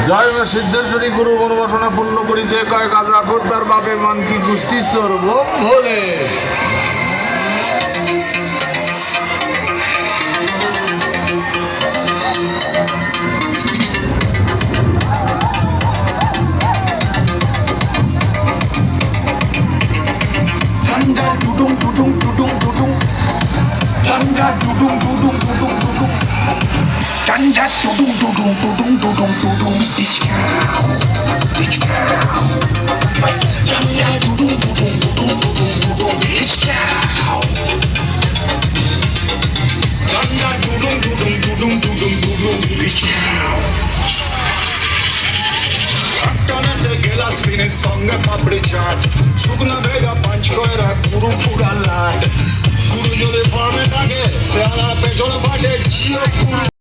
জয় মা সিদ্ধেশ্বরী গুরু মনোবাসনা পূর্ণ পরিচয় কয় গাজা খোরদার বাপে মান কি গোষ্ঠী সর্ব ভোলে। Tanda dudung dudung dudung dudung. Tanda dudung dudung dudung dudung. Tanda dudung dudung dudung dudung dudung. It's cow. It's cow. Tanda dudung dudung dudung dudung dudung. It's cow. Tanda dudung dudung dudung dudung dudung. It's cow. Aktanate gelas finish songe papri chaat. Sukna bega punch koira guru pura land. Guru jode farme tage se ala pechone bate jio guru.